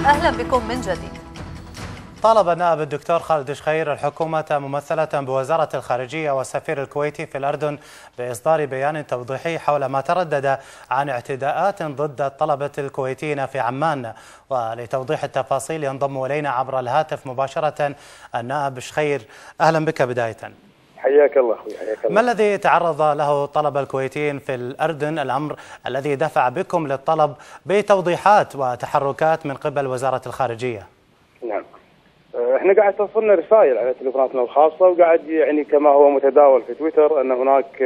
أهلا بكم من جديد. طالب النائب الدكتور خالد شخير الحكومة ممثلة بوزارة الخارجية والسفير الكويتي في الأردن بإصدار بيان توضيحي حول ما تردد عن اعتداءات ضد الطلبة الكويتيين في عمان. ولتوضيح التفاصيل ينضم إلينا عبر الهاتف مباشرة النائب شخير. أهلا بك بداية. حياك الله اخوي، حياك الله. ما الذي تعرض له الطلبة الكويتيين في الأردن، الأمر الذي دفع بكم للطلب بتوضيحات وتحركات من قبل وزارة الخارجية؟ نعم، احنا قاعد توصلنا رسائل على تليفوناتنا الخاصة، وقاعد يعني كما هو متداول في تويتر ان هناك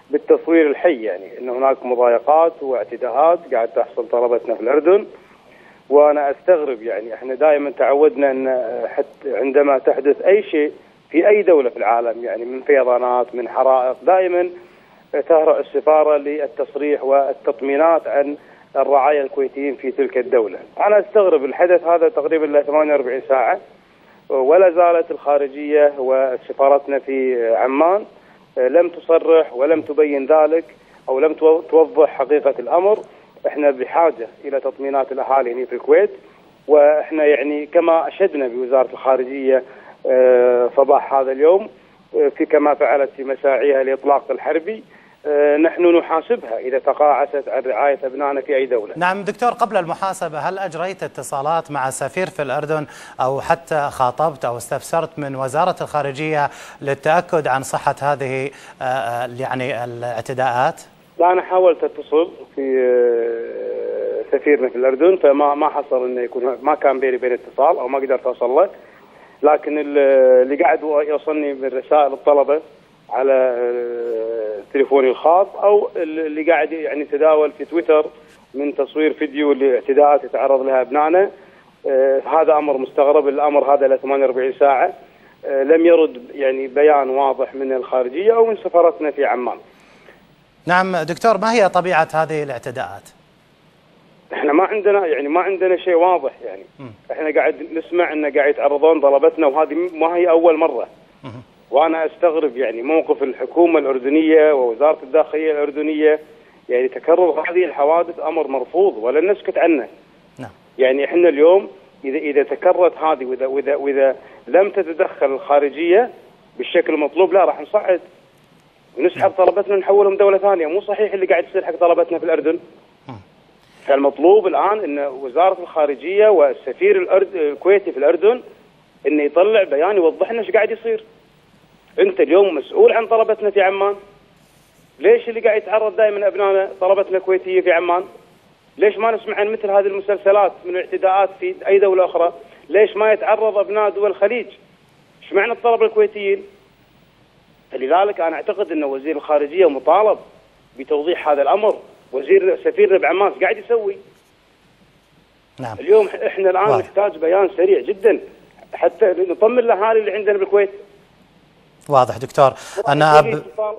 بالتصوير الحي يعني ان هناك مضايقات واعتداءات قاعد تحصل طلبتنا في الأردن. وانا استغرب، يعني احنا دائما تعودنا ان حتى عندما تحدث اي شيء في أي دولة في العالم، يعني من فيضانات من حرائق، دائما تهرأ السفارة للتصريح والتطمينات عن الرعايا الكويتيين في تلك الدولة. أنا أستغرب الحدث هذا تقريبا له 48 ساعة ولا زالت الخارجية وسفارتنا في عمان لم تصرح ولم تبين ذلك أو لم توضح حقيقة الأمر. احنا بحاجة إلى تطمينات الأهالي هنا في الكويت، واحنا يعني كما أشدنا بوزارة الخارجية صباح هذا اليوم في كما فعلت في مساعيها الإطلاق الحربي، نحن نحاسبها إذا تقاعست عن رعاية أبنائنا في أي دولة. نعم دكتور، قبل المحاسبة هل أجريت اتصالات مع السفير في الأردن أو حتى خاطبت أو استفسرت من وزارة الخارجية للتأكد عن صحة هذه يعني الاعتداءات؟ لا، أنا حاولت اتصل في سفيرنا في الأردن، فما حصل إنه يكون، ما كان بيني وبين اتصال أو ما قدرت أوصل له. لكن اللي قاعد يوصلني من رسائل الطلبة على تليفوني الخاص أو اللي قاعد يعني يتداول في تويتر من تصوير فيديو لاعتداءات يتعرض لها أبنائنا، هذا أمر مستغرب. الأمر هذا له 48 ساعة لم يرد يعني بيان واضح من الخارجية أو من سفارتنا في عمان. نعم دكتور، ما هي طبيعة هذه الاعتداءات؟ احنا ما عندنا شيء واضح، يعني احنا قاعد نسمع ان قاعد يتعرضون طلبتنا، وهذه ما هي اول مره. وانا استغرب يعني موقف الحكومه الاردنيه ووزاره الداخليه الاردنيه، يعني تكرر هذه الحوادث امر مرفوض ولن نسكت عنه. يعني احنا اليوم اذا تكررت هذه واذا لم تتدخل الخارجيه بالشكل المطلوب، لا راح نصعد ونسحب طلبتنا ونحولهم دوله ثانيه. مو صحيح اللي قاعد يصير حق طلبتنا في الاردن. فالمطلوب الآن أن وزارة الخارجية والسفير الكويتي في الأردن أنه يطلع بيان يوضح لنا ايش قاعد يصير. أنت اليوم مسؤول عن طلبتنا في عمان، ليش اللي قاعد يتعرض دائما أبنائنا طلبتنا الكويتية في عمان؟ ليش ما نسمع عن مثل هذه المسلسلات من الاعتداءات في أي دولة أخرى؟ ليش ما يتعرض أبناء دول الخليج؟ ايش معنى الطلبة الكويتيين؟ فلذلك أنا أعتقد أن وزير الخارجية مطالب بتوضيح هذا الأمر. سفيرنا بعمان قاعد يسوي. نعم. اليوم احنا الان نحتاج بيان سريع جدا حتى نطمن الاهالي اللي عندنا بالكويت. واضح دكتور.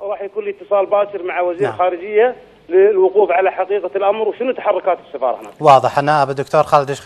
راح يكون لي اتصال باكر مع وزير الخارجيه للوقوف على حقيقه الامر وشنو تحركات السفاره هناك. واضح. النائب الدكتور خالد شخير.